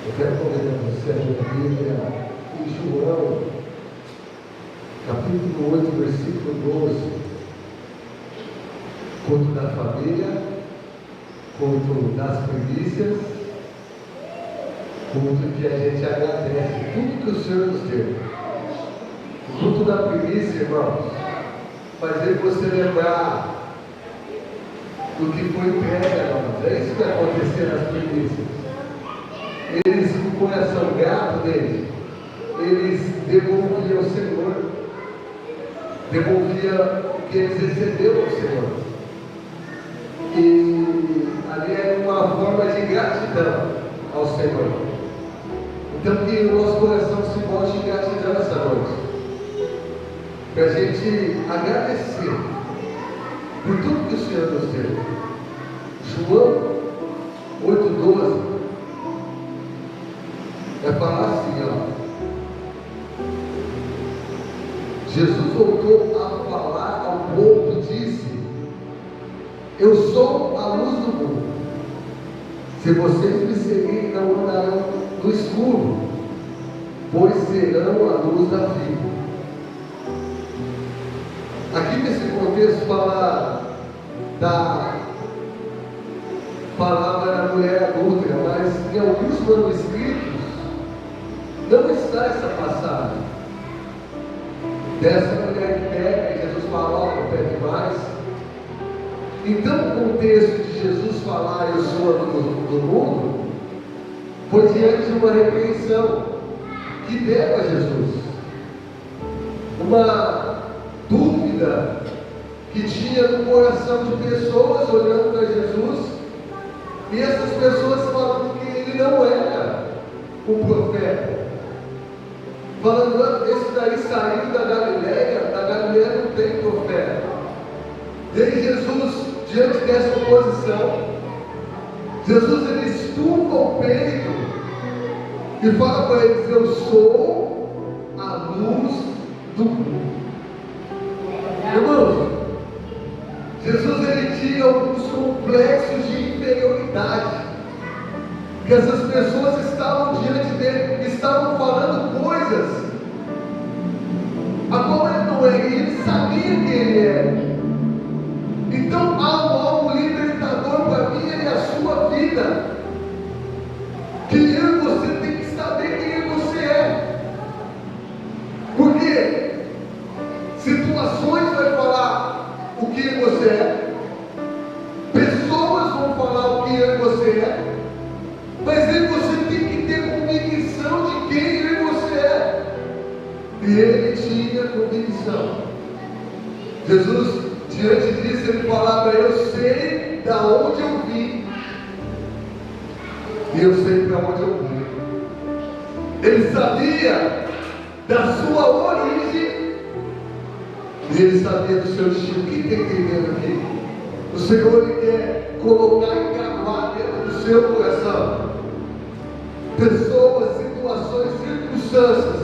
Eu quero convidar você a ler a Bíblia em João, capítulo 8, versículo 12. Culto da família, culto das primícias, culto que a gente agradece tudo que o Senhor nos deu. O culto da primícia, irmãos, fazer você lembrar do que foi entregue a nós. É isso que vai acontecer nas primícias. Eles, com o coração grato deles, eles devolviam ao Senhor, devolviam o que eles receberam ao Senhor. E ali era uma forma de gratidão ao Senhor. Então que o nosso coração se volte em gratidão essa noite, para a gente agradecer por tudo que o Senhor nos deu. João 8,12 vai falar assim, ó. Jesus voltou a falar ao povo e disse: eu sou a luz do mundo. Se vocês me seguirem, não andarão no escuro, pois serão a luz da vida. Aqui nesse contexto fala da palavra da mulher adúltera, mas em alguns manuscritos não está essa passagem dessa mulher que peca, e Jesus fala: ó, não peque mais. Então o contexto de Jesus falar eu sou a luz do mundo foi diante de uma repreensão que deram a Jesus, uma dúvida que tinha no coração de pessoas olhando para Jesus, e essas pessoas falando que ele não era um profeta, falando: esse daí saiu da Galileia não tem profeta. E aí Jesus, diante dessa oposição, Jesus ele estufa o peito e fala para eles: eu sou a luz do mundo. Irmãos, Jesus ele tinha alguns complexos de inferioridade, que essas pessoas estavam diante dele, estavam falando coisas a qual ele não era, e ele sabia quem ele era. Então há algo libertador para a minha e a sua vida, que eu e você tem que saber quem você é, porque situações vai falar o que você é, pessoas vão falar o que você é, mas aí você tem que ter convicção de quem você é. E ele tinha convicção. Jesus, diante disso, ele falava: eu sei da onde eu vim, e eu sei para onde eu vim. Ele sabia da sua origem, e ele sabia do seu destino. Quem está entendendo aqui? O Senhor ele quer colocar e gravar dentro do seu coração pessoas, situações, circunstâncias.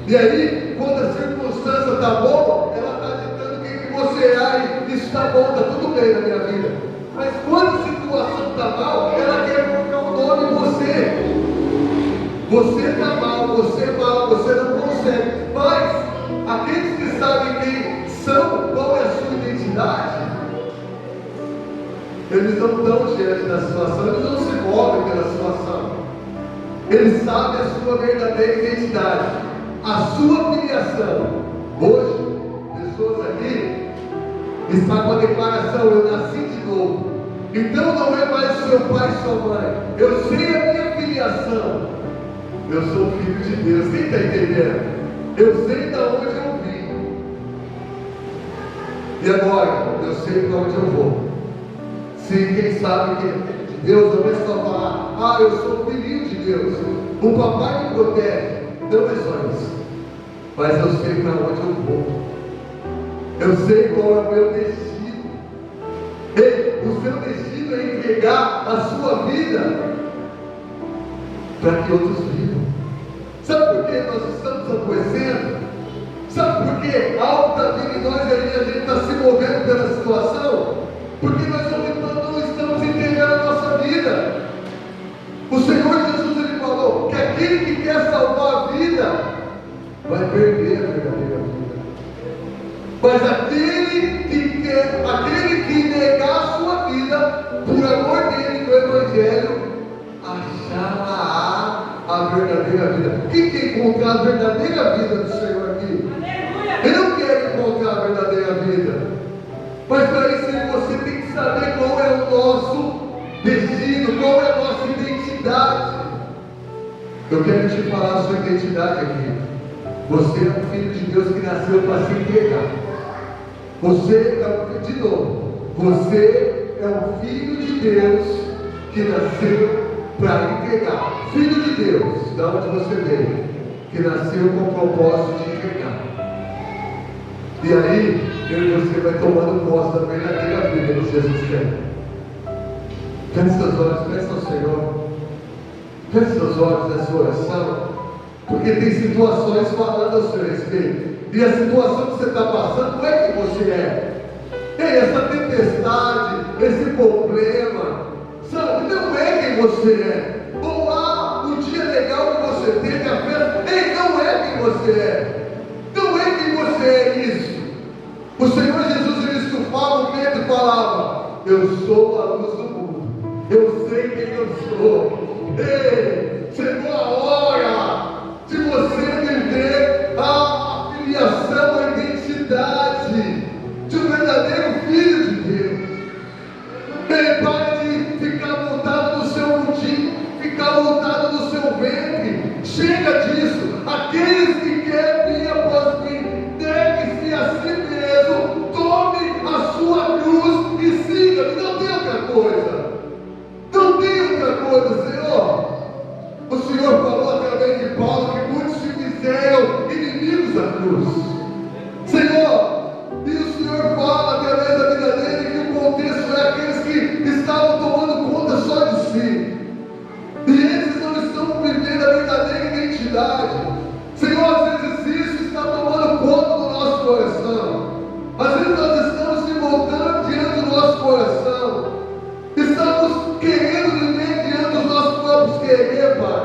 E aí, quando a circunstância está boa, ela está ditando quem que você é, e isso está bom, está tudo bem na minha vida. Mas quando a situação está mal, ela quer colocar o nome em você. Você está mal, você é mal, você não consegue. Mas aqueles que sabem quem são, qual é a sua identidade, eles não estão diante da situação, eles não se movem pela situação. Eles sabem a sua verdadeira identidade, a sua filiação. Hoje, pessoas aqui estão com a declaração: eu nasci de novo. Então não é mais o seu pai e sua mãe. Eu sei a minha filiação. Eu sou filho de Deus. Quem está entendendo? Eu sei de onde eu vim. E agora, eu sei para onde eu vou. Se quem sabe que é de Deus, não é só falar: ah, eu sou filhinho de Deus, o papai me protege. Não é só isso. Mas eu sei para onde eu vou. Eu sei qual é o meu destino. Ei, o seu destino é entregar a sua vida para que outros vivam. Sabe por que nós estamos adoecendo? Sabe por que algo está vindo em nós e a gente está se movendo pela situação? Porque nós não estamos entregando a nossa vida. O Senhor Jesus ele falou: perder a verdadeira vida. Mas aquele que negar a sua vida, por amor dele no Evangelho, achará a verdadeira vida. Quem quer encontrar a verdadeira vida do Senhor aqui? Eu não quero encontrar a verdadeira vida. Mas para isso você tem que saber qual é o nosso destino, qual é a nossa identidade. Eu quero te falar a sua identidade aqui. Você é um filho de Deus que nasceu para se entregar. Você é de novo. Você é um filho de Deus que nasceu para entregar. Filho de Deus, da onde você veio, que nasceu com o propósito de entregar. E aí, eu e você vai tomando posse da verdadeira vida que Jesus quer. Feche seus olhos, peça ao Senhor. Feche seus olhos nessa oração, porque tem situações falando ao seu respeito. E a situação que você está passando não é quem você é. Ei, essa tempestade, esse problema, sabe, não é quem você é. Ou o dia legal que você teve, a festa, ei, não é quem você é. Não é quem você é isso. O Senhor Jesus, ele estufava o vento e falava: eu sou a luz do mundo, eu sei quem eu sou. Ei, chegou a hora de você viver a filiação, a identidade de um verdadeiro filho de Deus. Ei, pare de ficar montado no seu mundinho, ficar montado no seu ventre. Chega disso. Aqueles que querem vir após mim, negue-se a si mesmo, tome a sua cruz e siga-me. Não tem outra coisa. Não tem outra coisa, Senhor. O Senhor falou através de Paulo que muitos se fizeram inimigos da cruz. Senhor, e o Senhor fala através da vida dele que o contexto é aqueles que estavam tomando conta só de si. E esses não estão vivendo a verdadeira identidade. Senhor, às vezes isso está tomando conta do nosso coração. Às vezes nós estamos se voltando diante do nosso coração. Estamos querendo viver diante dos nossos próprios querer, Pai.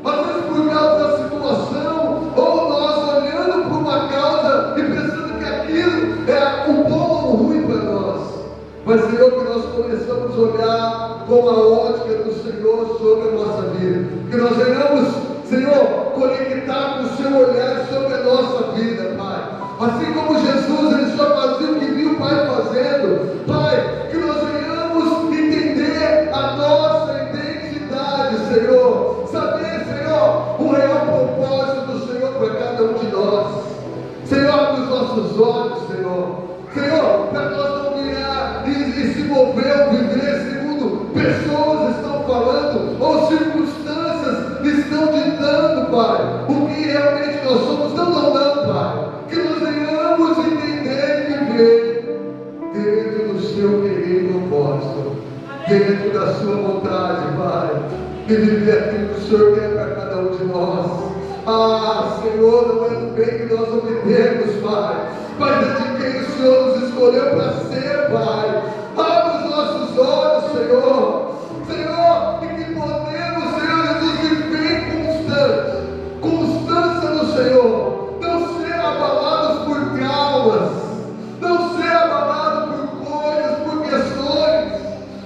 Às vezes por causa da situação, ou nós olhando por uma causa e pensando que aquilo é o bom ou o ruim para nós. Mas, Senhor, que nós começamos a olhar com a ótica do Senhor sobre a nossa vida. Que nós venhamos, Senhor, conectar com o seu olhar sobre a nossa vida, Pai. Assim como Jesus, ele só fazia o que viu o Pai fazendo. Pai, que nós venhamos entender a nossa identidade, Senhor. Saber, Senhor, o real propósito do Senhor para cada um de nós. Senhor, abre os nossos olhos, Senhor. Senhor, para nós não virar e se mover ou viver segundo pessoas estão falando ou circunstâncias estão ditando, Pai, o que realmente nós somos. Não, Pai. Que nós venhamos entender e viver dentro do seu querer e propósito, dentro da sua vontade, Pai, e viver aquilo que o Senhor quer para cada um de nós. Senhor, não é do bem que nós obtemos, Pai, mas é de quem o Senhor nos escolheu para ser, Pai. Abre os nossos olhos, Senhor. Senhor, e que podemos, Senhor Jesus, viver constância no Senhor. Não ser abalados por traumas, não ser abalados por coisas, por questões,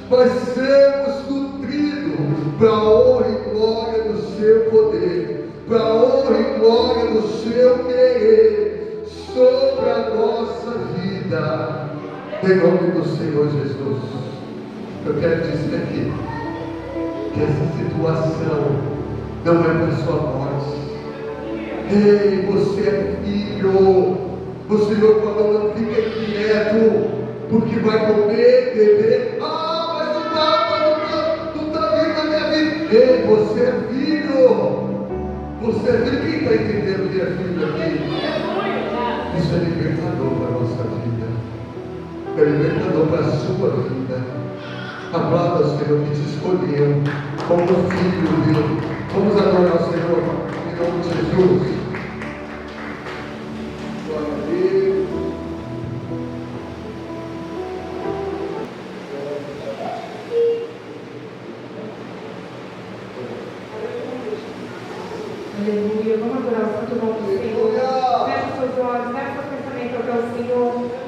mas sermos nutridos para a honra e glória do seu poder, para a honra e glória do seu querer sobre a nossa vida, em nome do Senhor Jesus. Eu quero dizer aqui que essa situação não é para sua morte. Ei, você é filho. O Senhor falou: não fique quieto, porque vai comer, beber. Mas não está vindo a minha vida. Ei, você é filho. Você é filho. Quem está entendendo que é filho aqui? Isso é libertador para a nossa vida. É libertador para a sua vida. Aplauda o Senhor que te escolheu como filho dele. Vamos adorar o Senhor em nome de Jesus. Glória a Deus. Aleluia. Vamos adorar o santo nome do Senhor. olhos, leve seu pensamento até o Senhor.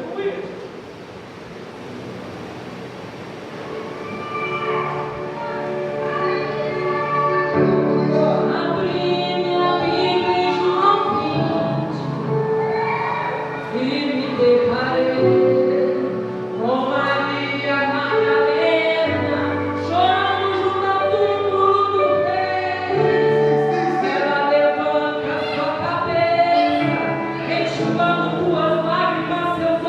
Enxugando tuas lágrimas, seus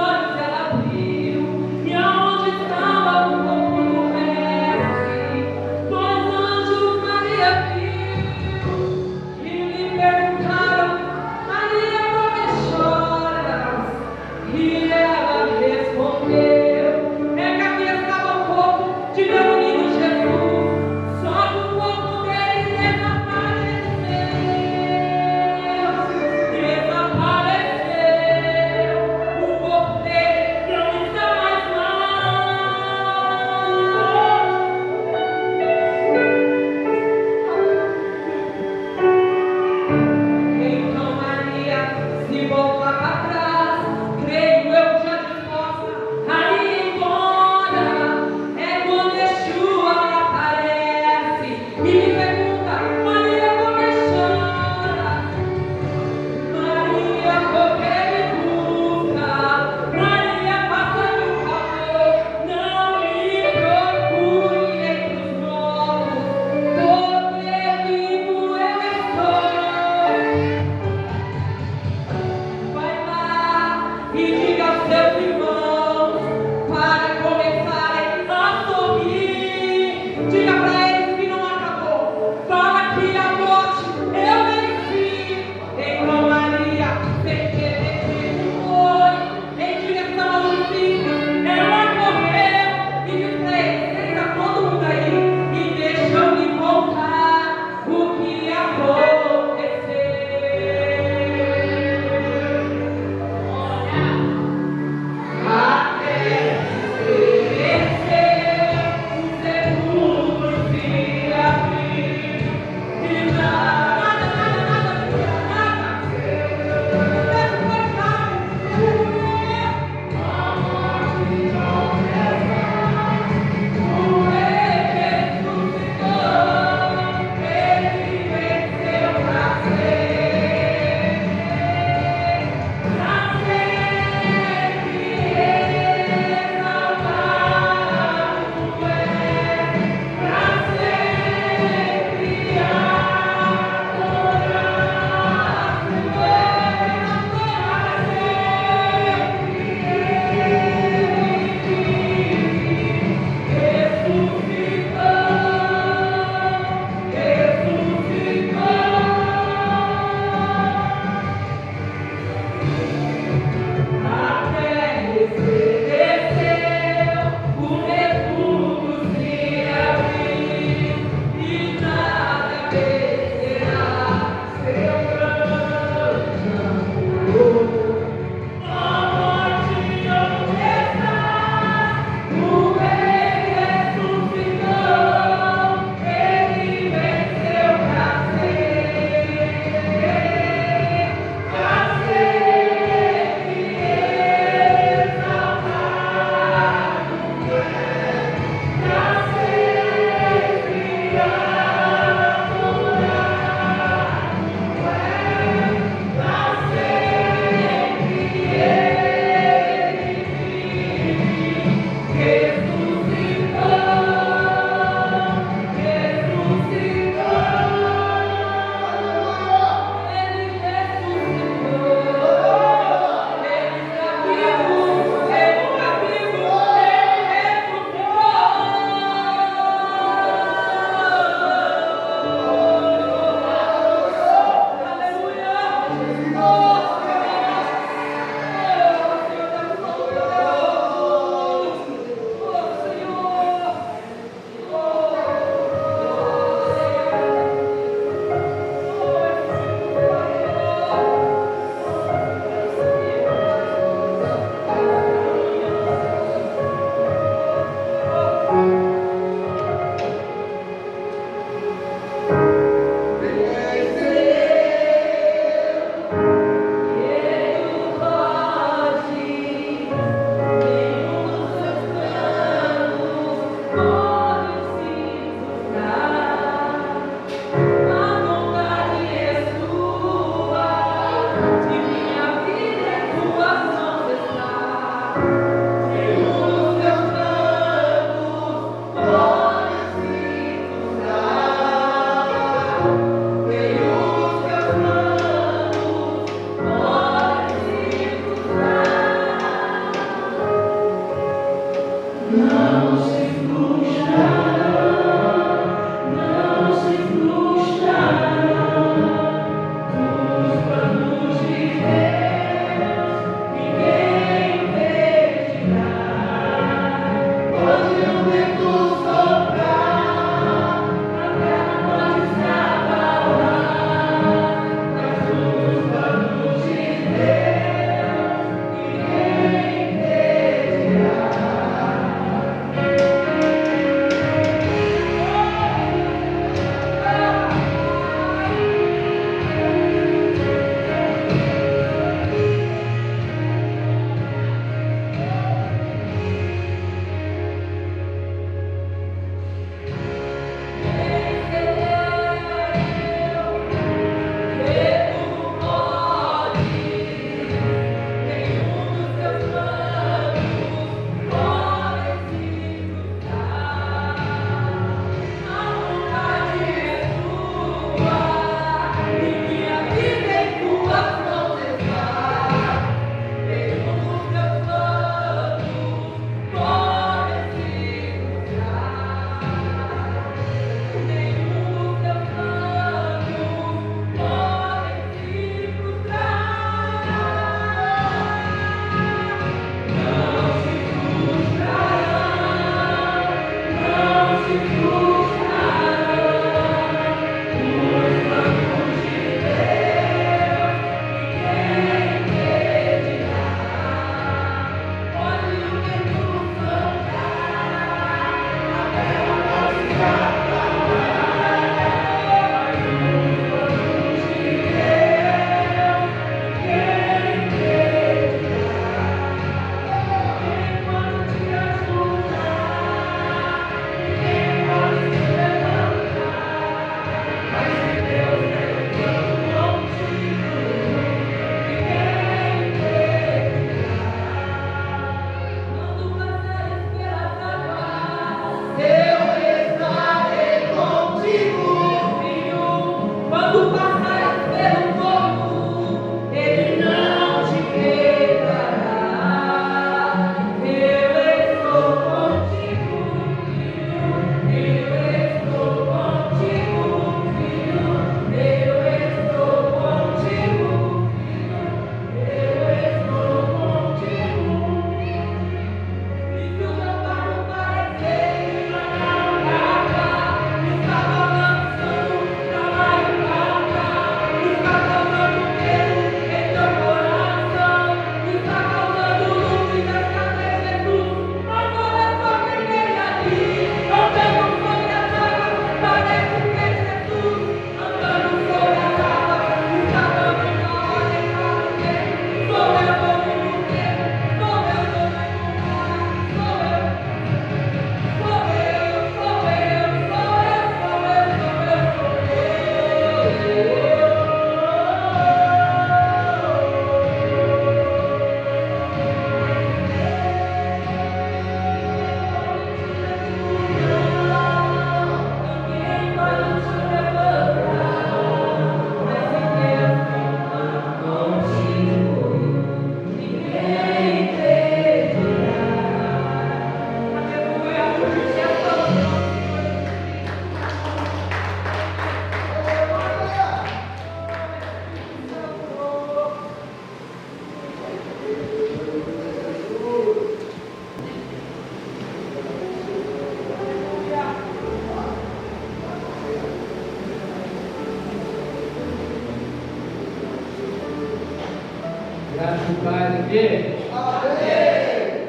Já que o Pai do quê? Amém.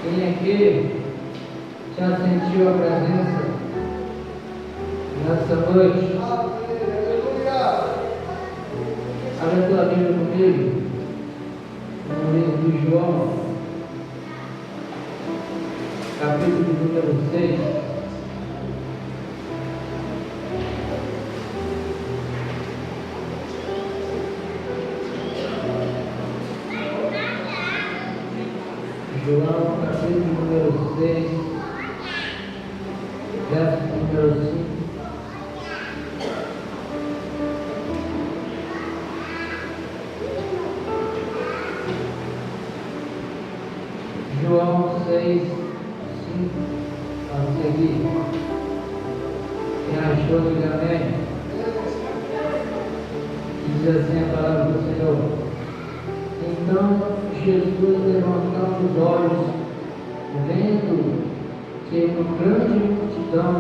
Quem aqui já sentiu a presença nessa noite? Aleluia. Abre a tua Bíblia comigo, no livro de João, capítulo número 6. João, capítulo número 6, verso número 5. João 6, 5, a seguir. Quem achou, diga amém. Diz assim a palavra do Senhor. Então Jesus, levantando os olhos, vendo que uma grande multidão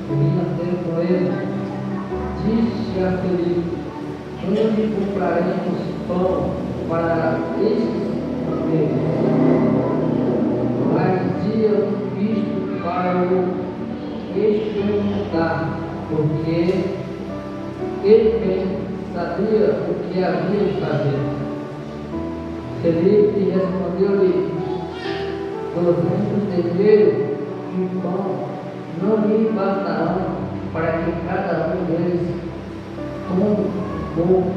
vinha ter com ele, disse a Felipe: onde compraremos pão para estes comer? Mas dizia isto para o experimentar, porque ele bem sabia o que havia de fazer. Felipe respondeu-lhe: 200 deneiros de pão não lhe bastarão para que cada um deles coma um pouco.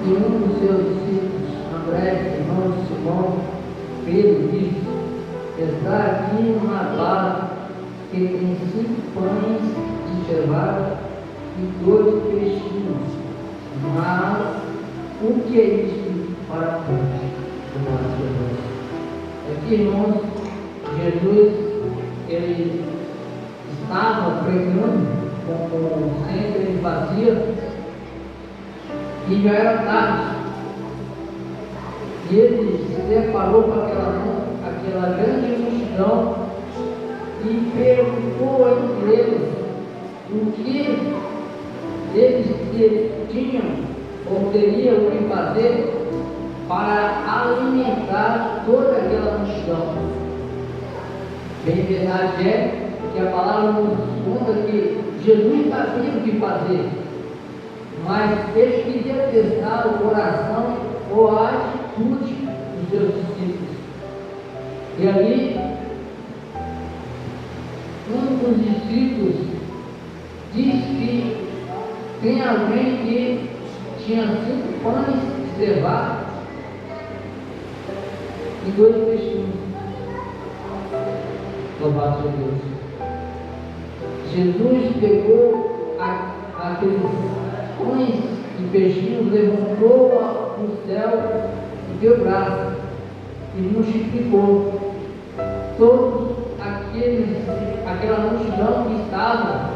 E um dos seus discípulos, André, irmão de Simão, Pedro, disse: está aqui uma vara que tem 5 pães de cevada e 2 peixinhos. Mas o que é isto para nós? Aqui, irmãos, Jesus, ele estava pregando, como sempre ele fazia, e já era tarde. E ele se deparou com aquela grande multidão e perguntou entre eles o que eles tinham ou teriam que fazer para alimentar toda aquela multidão. Bem, verdade é que a palavra nos conta que Jesus sabia o que fazer, mas ele queria testar o coração ou a atitude dos seus discípulos. E ali, um dos discípulos disse que tem alguém que tinha 5 pães de cevada e 2 peixinhos. Louvado seja Deus. Jesus pegou aqueles pães e peixinhos, levantou no céu e deu graça e multiplicou. Todos aquela multidão que estava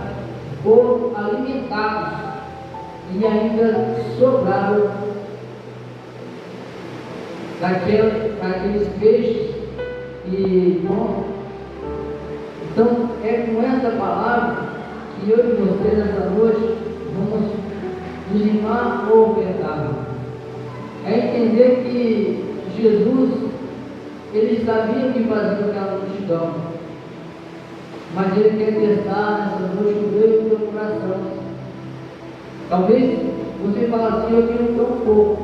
foram alimentados e ainda sobraram daqueles peixes e pão. Então é com essa palavra que eu e você nessa noite vamos dizimar o ofertável. É entender que Jesus, ele sabia o que fazia com aquela multidão, mas ele quer testar nessa noite o meu e o teu coração. Talvez você fale assim: eu tenho tão pouco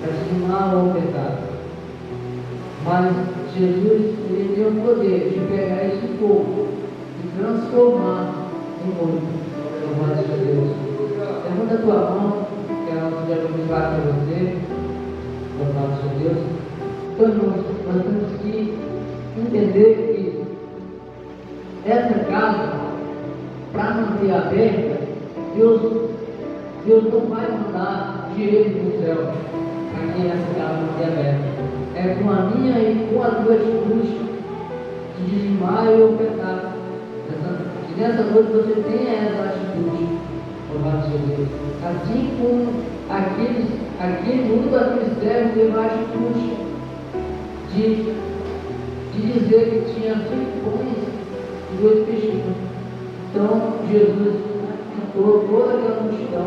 para dizimar o ofertável, mas Jesus, ele tem o poder de pegar esse pouco e transformar em muito. Louvado seja Deus. Levanta a tua mão, que a nossa já abençoar para você. Louvado seja Deus. Então, nós temos que entender que essa casa, para manter aberta, Deus não vai mandar dinheiro do céu aqui nessa casa manter aberta. É com a minha e com a tua atitude de dizimar e ofertar. Que nessa noite você tenha essa atitude. Louvado seja Deus. Assim como um daqueles servos teve a atitude de dizer que tinha 5 pães e 2 peixinhos. Então Jesus escutou toda aquela multidão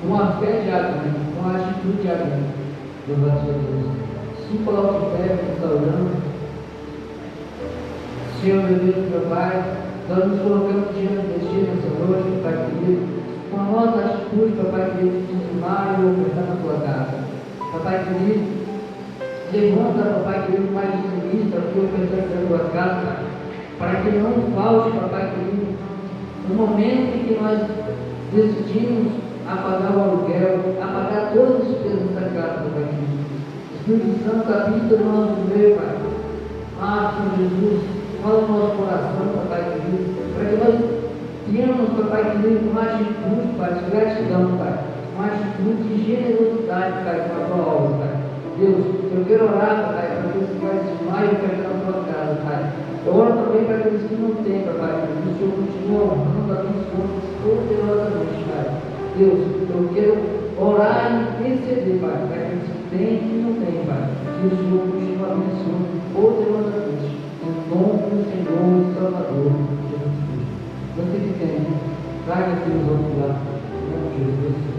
com a fé de Abraão, com a atitude de Abraão. Louvado seja Deus. Se coloque em pé, está orando. Senhor, meu Deus, meu Pai, nós nos colocamos diante de Ti nessa noite, Pai querido, com a nossa atitude, Pai querido, de dizimar e ofertar na Tua casa. Pai querido, levanta, Pai querido, mais dizimista aqui ofertando na Tua casa, para que não falte, Pai querido, no momento em que nós decidimos apagar o aluguel, apagar todas as despesas da casa, Pai querido. Espírito Santo, habita no nosso meio, Pai. Senhor Jesus, fala no nosso coração, Pai querido, para que nós tenhamos, Pai querido, uma atitude, Pai, de gratidão, Pai, uma atitude de generosidade, Pai, com a Tua obra, Pai. Deus, eu quero orar, Pai, para aqueles que vai desmaiar e ofertar na Tua casa, Pai. Eu oro também para aqueles que não têm, Pai, que o Senhor continua honrando as minhas contas poderosamente, Pai. Deus, eu quero orar e interceder, Pai, para aqueles que têm e que não têm, Pai. Que o Senhor continue abençoando poderosamente, em nome do Senhor e Salvador, Jesus Cristo. Você que tem, traga aqui os outros lá, em nome de Jesus.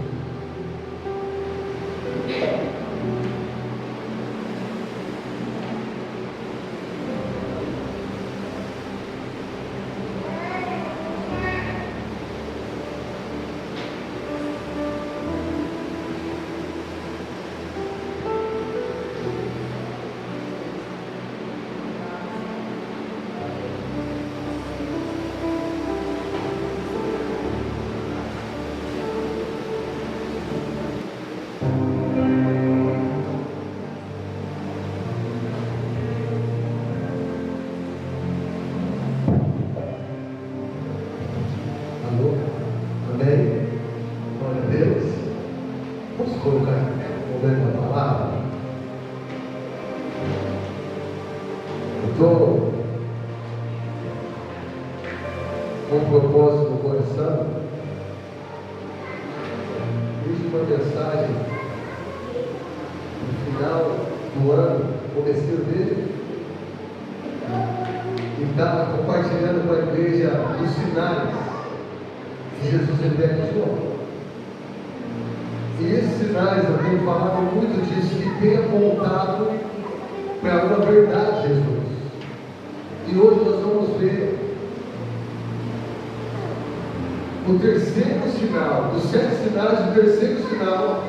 O terceiro sinal, dos 7 sinais, o terceiro sinal,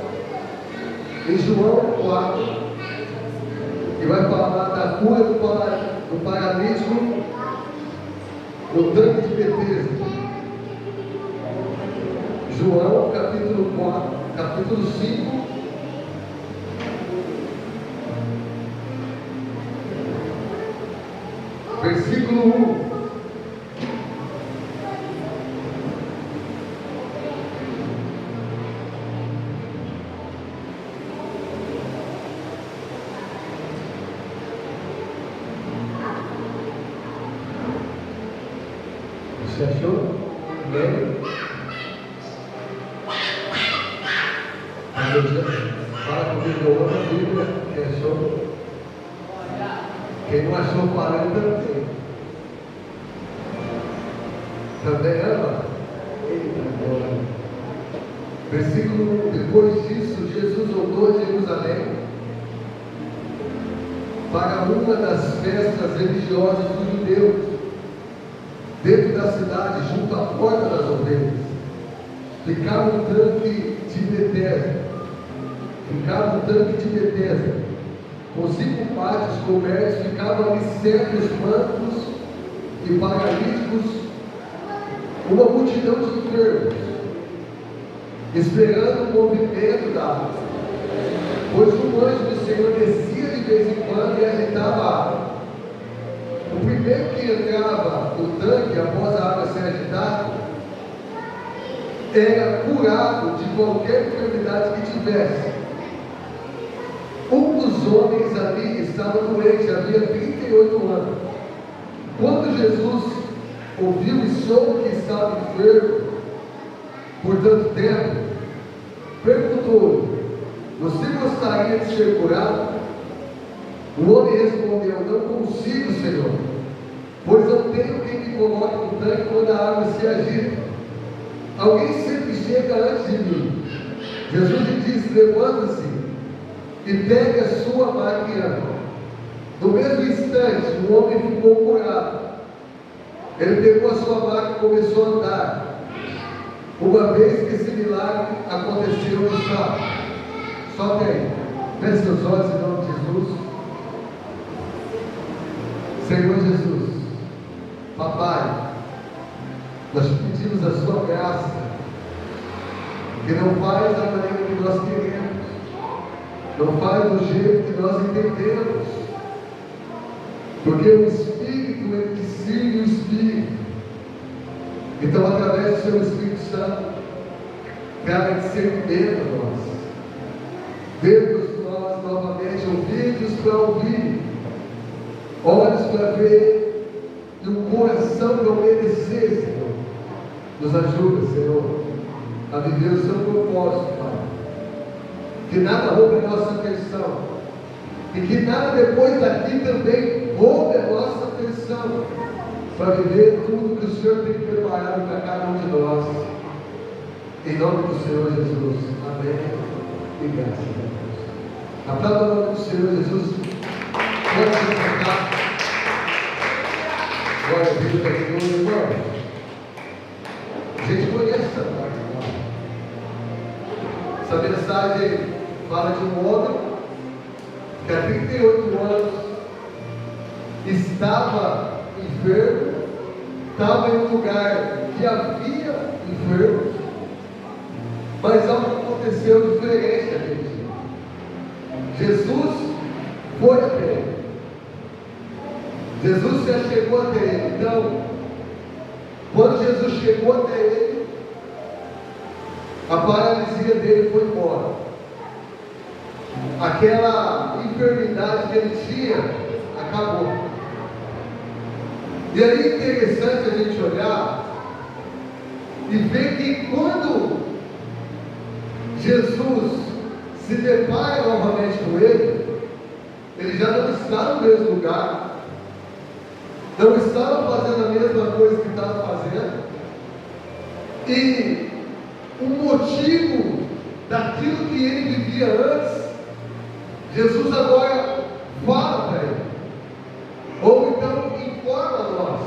em João 4, que vai falar da cura do paralítico no tanque de Betesda. João capítulo 4, capítulo 5, versículo 1. Você achou? Bem? Fala comigo, eu amo a Bíblia. Quem achou? Quem não achou 40 tem. Também ama? Eita, glória. Versículo 1. Depois disso, Jesus voltou a Jerusalém para uma das festas religiosas dos judeus, dentro da cidade, junto à porta das ovelhas. Ficava um tanque de Betesda. Com 5 pátios cobertos, ficavam ali certos bancos e paralíticos, uma multidão de enfermos, esperando o movimento da água. Pois um anjo do Senhor descia de vez em quando e agitava a água. O primeiro que entrava no tanque, após a água ser agitada, era curado de qualquer enfermidade que tivesse. Um dos homens ali estava doente, havia 38 anos. Quando Jesus ouviu e soube que estava enfermo por tanto tempo, perguntou: você gostaria de ser curado? O homem respondeu: não consigo, Senhor, pois não tenho quem me coloque no tanque quando a água se agita. Alguém sempre chega antes de mim. Jesus lhe disse: levanta-se e pegue a sua maca e anda. No mesmo instante, o homem ficou curado. Ele pegou a sua maca e começou a andar. Uma vez que esse milagre aconteceu no sábado. Só tem. Feche seus olhos em nome de Jesus. Senhor Jesus, Papai, nós te pedimos a sua graça, que não faz da maneira que nós queremos, não faz do jeito que nós entendemos, porque o Espírito é que siga o Espírito. Então, através do seu Espírito Santo, traga discernimento a nós, dedos nós novamente, ouvidos para ouvir, olhos para ver e um coração para obedecer, Senhor. Nos ajuda, Senhor, a viver o seu propósito, Pai. Que nada roube a nossa atenção, e que nada depois daqui também roube a nossa atenção, para viver tudo que o Senhor tem preparado para cada um de nós. Em nome do Senhor Jesus. Amém. E graças a Deus. Aplauda o nome do Senhor Jesus. Pode se sentar. Glória a Deus, Senhor, irmão. A gente conhece essa parte, irmão. Essa mensagem fala de um homem que há 38 anos estava enfermo, estava em um lugar que havia enfermos, mas algo aconteceu diferente naquele dia. Jesus foi até ele. Jesus se achegou até ele. Então, quando Jesus chegou até ele, a paralisia dele foi embora. Aquela enfermidade que ele tinha acabou. E aí é interessante a gente olhar e ver que quando Jesus se depara novamente com ele já não está no mesmo lugar, não estava fazendo a mesma coisa que estava fazendo, e o motivo daquilo que ele vivia antes, Jesus agora fala para ele, ou então informa a nós.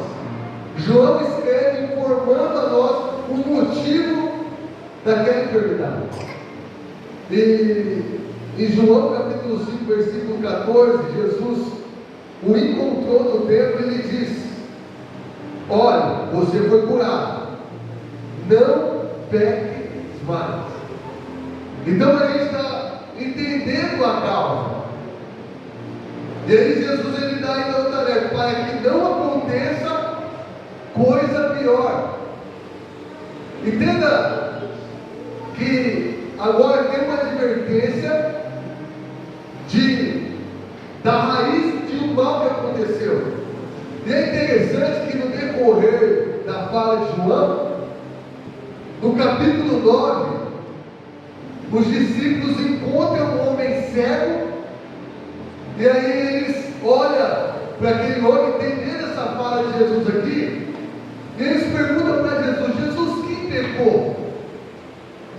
João escreve informando a nós o motivo daquela enfermidade. E em João capítulo 5, versículo 14, Jesus o encontrou no templo e lhe disse: olha, você foi curado, não peque mais. Então a gente está entendendo a causa. E aí Jesus ele dá ainda outra tarefa, para que não aconteça coisa pior. Entenda que agora tem uma advertência da raiz de um mal que aconteceu. E é interessante que no decorrer da fala de João, no capítulo 9, os discípulos encontram um homem cego, e aí eles olham para aquele homem, entendendo essa fala de Jesus aqui, e eles perguntam para Jesus: Jesus, quem pecou?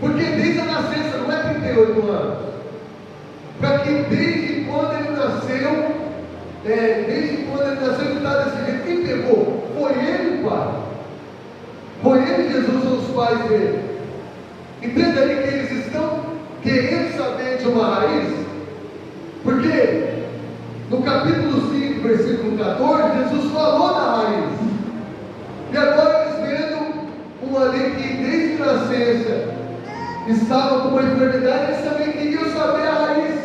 Porque desde a nascença, não é 38 anos, para que desde quando ele nasceu, ele está desse jeito, quem pecou? Foi ele, Pai. Foi ele, Jesus, ou os pais dele? Entenda aí que eles estão querendo saber de uma raiz, porque no capítulo 5, versículo 14, Jesus falou da raiz. E agora eles vendo um ali que desde a nascença estava com uma enfermidade, eles também queriam saber a raiz.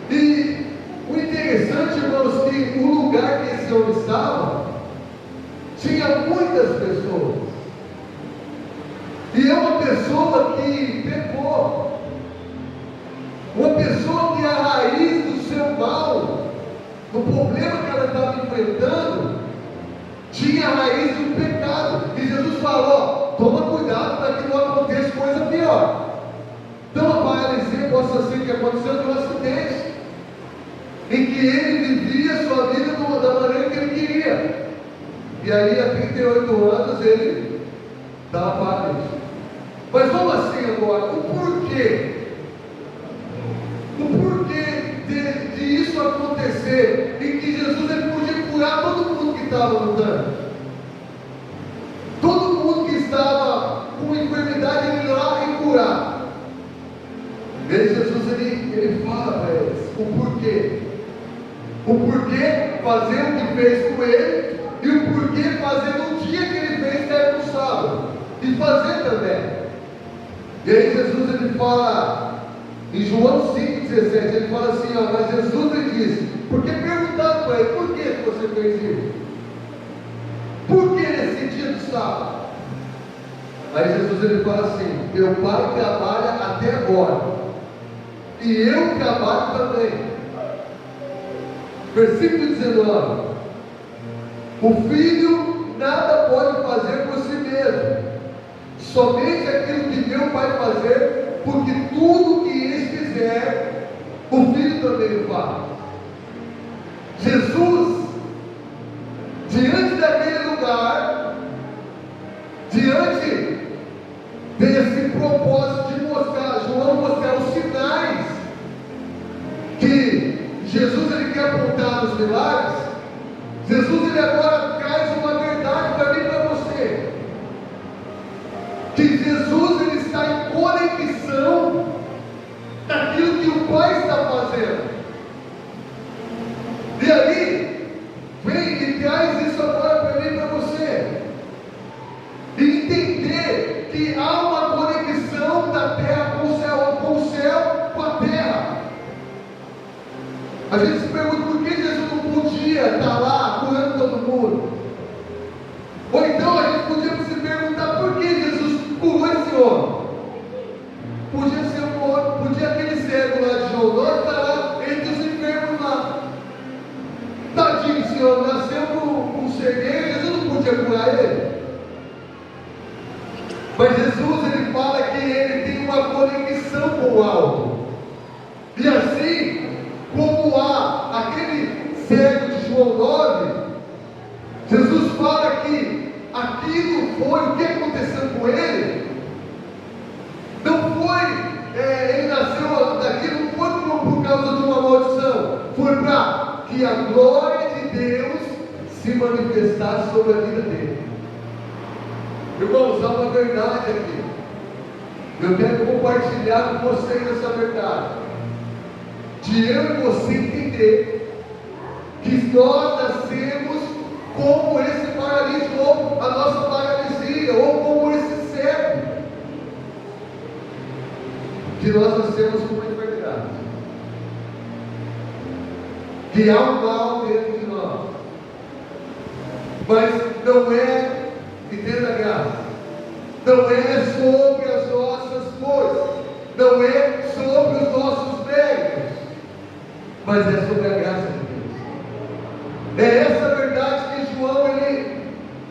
E o interessante, irmãos, que o lugar que esse homem estava tinha muitas pessoas. E é uma pessoa que pecou, uma pessoa que a raiz do seu mal, do problema que ela estava enfrentando, tinha a raiz do pecado. E Jesus falou: toma cuidado para que não aconteça coisa pior. Então a paralisia possa ser que aconteceu de um acidente, em que ele vivia a sua vida da maneira que ele queria. E aí há 38 anos ele Estava válido. Mas vamos assim agora, o porquê? O porquê de isso acontecer e que Jesus ele podia curar todo mundo que estava lutando? Todo mundo que estava com enfermidade, ele ir lá e curar. E aí Jesus ele fala para eles o porquê. O porquê fazer o que fez com ele e o porquê fazer no dia que ele fez, que era no sábado. E fazer também. E aí Jesus ele fala em João 5,17, ele fala assim, ó, mas Jesus ele disse, porque perguntaram para ele, por que você fez isso? Por que nesse dia do sábado? Aí Jesus ele fala assim, meu pai trabalha até agora, e eu trabalho também. Versículo 19, o filho nada pode fazer por si mesmo, somente aquilo que meu pai fazer, porque tudo que ele fizer, o filho também o faz. Jesus, diante daquele lugar, diante desse propósito de mostrar, João mostrar os sinais que Jesus ele quer apontar nos milagres, Jesus ele agora traz uma verdade para mim e para você, que Jesus ele está em conexão daquilo que o Pai está fazendo. E aí, vem e traz isso agora para mim e para você. E entender que há uma conexão da terra com o céu, com a terra. A gente se pergunta por que Jesus não podia estar lá curando todo mundo. Ou então a gente podia se perguntar por que Jesus curou esse homem. Podia ser um homem, podia aquele cego lá de João Dória estar lá entre os enfermos lá. Tadinho, esse homem nasceu com cegueira, Jesus não podia curar ele. Mas Jesus ele fala que ele tem uma conexão com o alto. E assim como há aquele cego de João 9, Jesus fala que aquilo foi o que aconteceu com ele. Não foi, ele nasceu daquilo, não foi por causa de uma maldição, foi para que a glória de Deus se manifestasse sobre a vida dele. Irmãos, há uma verdade aqui. Eu quero compartilhar com vocês essa verdade. De eu e você entender que nós nascemos como esse paralítico, ou a nossa paralisia, ou como esse cego. Que nós nascemos com uma enfermidade. Que há um mal dentro de nós. Mas não é, entenda a graça, não é sobre as nossas forças, não é sobre os nossos méritos, mas é sobre a graça de Deus. É essa verdade que João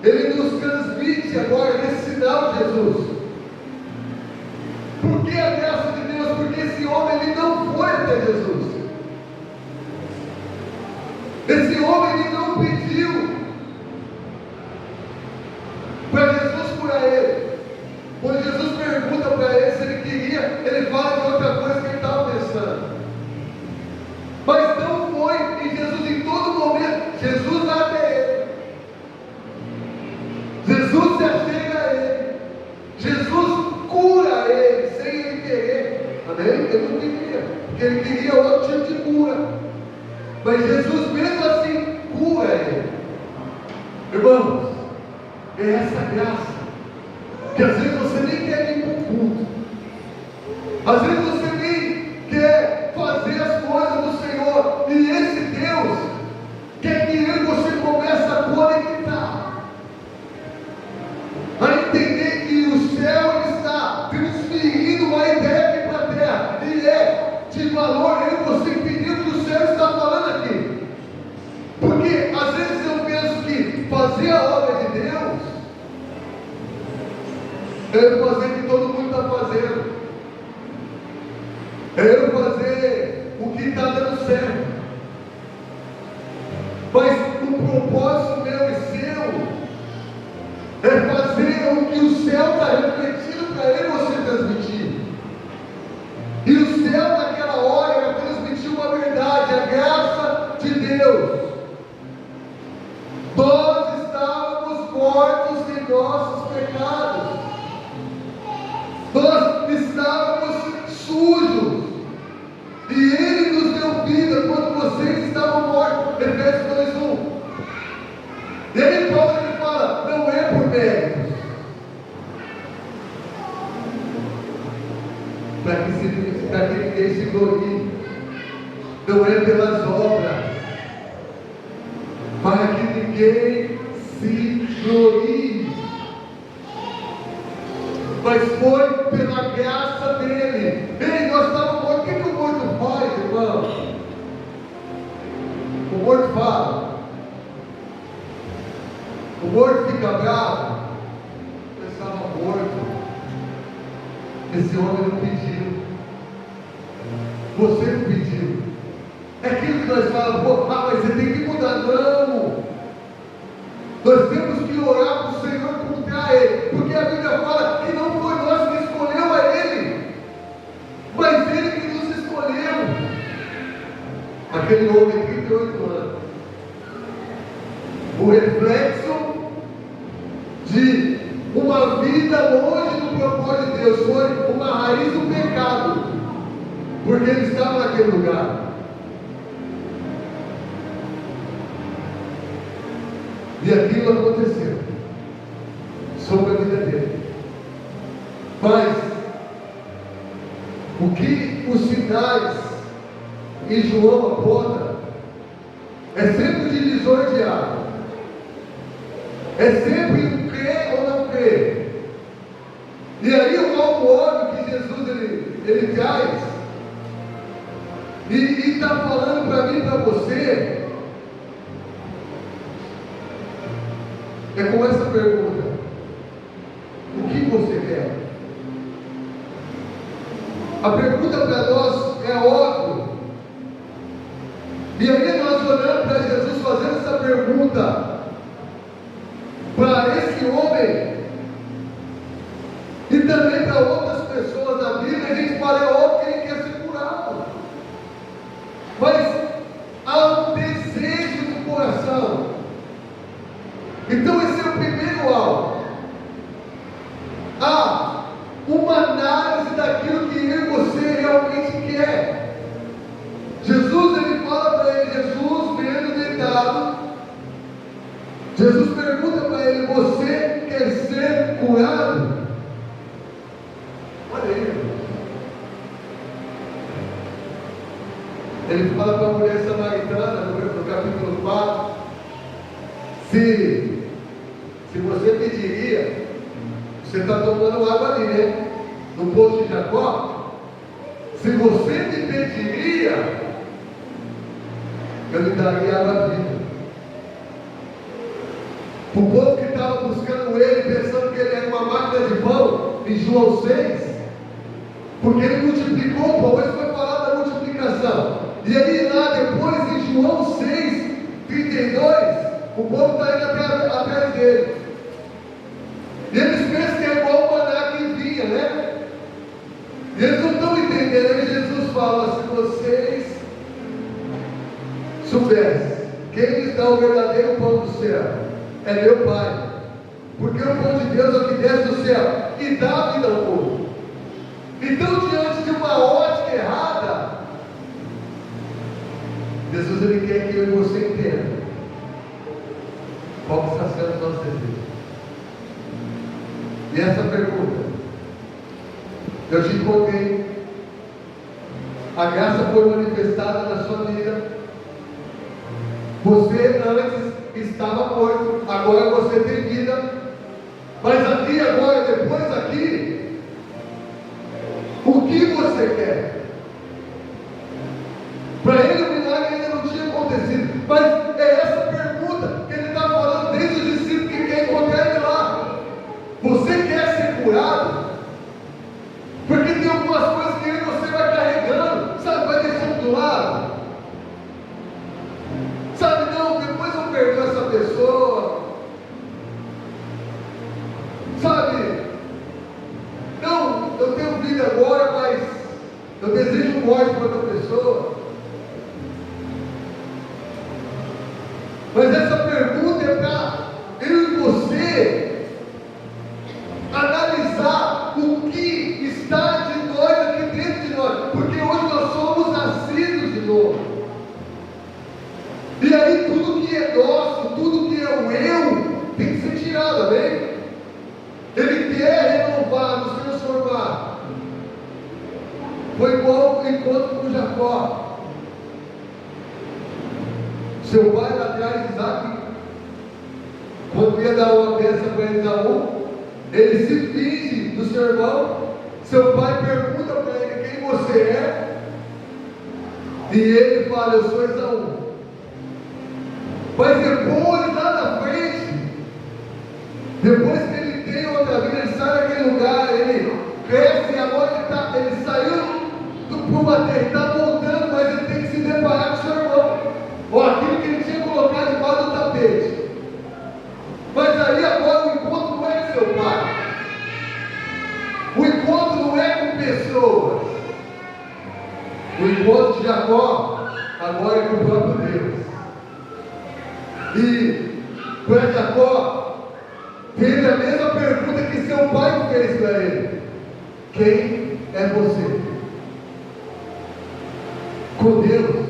ele nos transmite agora nesse sinal de Jesus. Por que a graça de Deus? Porque esse homem ele não foi até Jesus. Esse homem ele não pediu para Jesus curar ele. Quando Jesus pergunta para ele se ele queria, ele fala de outra coisa que ele estava pensando. Mas não foi, e Jesus em todo momento, Jesus vai até ele. Jesus se achega a ele. Jesus cura ele, sem ele querer. Amém? Ele não queria, porque ele queria outro tipo de cura. Mas Jesus mesmo assim cura ele. Irmãos, é essa graça que às vezes você nem quer ir para o culto, às vezes você nem quer fazer as coisas do Senhor, e esse Deus quer que eu e você comece a conectar, a entender que o céu está transferindo uma ideia aqui para a terra, e é de valor eu e você entender o que o céu está falando aqui. Porque às vezes eu penso que fazer a obra de Deus é eu fazer o que todo mundo está fazendo, é eu fazer o que está dando certo. Mas o propósito meu e seu é fazer o que o céu mortos em nossos pecados. Nós estávamos sujos. E Ele nos deu vida quando vocês estavam mortos. Efésios 2:1. E aí Paulo ele fala, não é por méritos. Para que ninguém se glorie. Não é pelas obras. Para que ninguém se glorie. Mas foi pela graça dele. Ei, nós estávamos mortos. O que o morto faz, irmão? O morto fala. O morto fica bravo. Eu estava morto. Esse homem não pediu. Você não pediu. É aquilo que nós falamos, mas você tem que mudar. Não. Nós temos que orar para o Senhor encontrar Ele. Porque a Bíblia fala que não foi nós que escolheu a Ele, mas Ele que nos escolheu. Aquele homem, 38 anos, o reflexo de uma vida longe do propósito de Deus, foi uma raiz do pecado, porque ele estava naquele lugar. E aquilo aconteceu sobre a vida dele. Mas o que os sinais em João aponta é sempre o divisor de água. É sempre um crer ou não crer. E aí algo óbvio que Jesus ele traz e está falando para mim e para você. É com essa pergunta: o que você quer? A pergunta para nós é óbvia. E aí nós olhando para Jesus fazendo essa pergunta para esse homem e também para outras pessoas da Bíblia, a gente fala, é óbvio que ele quer ser curado. Mas há um desejo do coração. Então esse é o primeiro alvo. Há uma análise daquilo que eu e você realmente quer. Jesus ele fala para ele, Jesus vendo deitado, Jesus pergunta para ele, você quer ser curado? Olha aí, irmão. Ele fala para a mulher samaritana no capítulo 4, se você pediria, você está tomando água ali, né? No poço de Jacó. Se você me pediria, eu lhe daria água viva. O povo que estava buscando ele, pensando que ele era uma máquina de pão, em João 6, porque ele multiplicou o pão, isso foi falado da multiplicação. E aí lá depois, em João 6, 32, o povo está indo atrás dele. E eles pensam que é igual o maná que vinha, né? E eles não estão entendendo. Aí Jesus fala, se vocês soubessem quem lhes dá o verdadeiro pão do céu, é meu Pai. Porque o pão de Deus é o que desce do céu e dá a vida ao povo. Então, diante de uma ótica errada, Jesus ele quer que eu e você entenda qual está sendo o nosso desejo. E essa pergunta, eu te encontrei, a graça foi manifestada na sua vida. Você antes estava morto, agora você tem vida. Mas aqui, agora, depois aqui, o que você quer? Para ele o milagre ainda não tinha acontecido, mas é essa pergunta que ele está falando desde os discípulos que quer encontrar ele lá. Você quer ser curado? Porque tem algumas coisas que você vai carregando, sabe, vai deixando do lado. Sabe, não, depois eu perdi essa pessoa. Sabe, o eu tem que ser tirado, amém? Ele quer renovar, nos transformar. Foi igual o encontro com Jacó. Seu pai lá atrás, Isaac, quando ia dar uma bênção para Esaú, ele se finge do seu irmão. Seu pai pergunta para ele quem você é, e ele fala: eu sou Esaú. Mas depois, lá na frente, depois que ele tem outra vida, ele sai daquele lugar, ele cresce, e agora ele saiu para uma terra, ele está voltando, mas ele tem que se deparar com seu irmão, ou aquilo que ele tinha colocado debaixo do tapete. Mas aí agora o encontro não é com seu pai, o encontro não é com pessoas, o encontro de Jacó agora é com o próprio Deus. E para Jacó teve a mesma pergunta que seu pai fez para ele: quem é você? Com Deus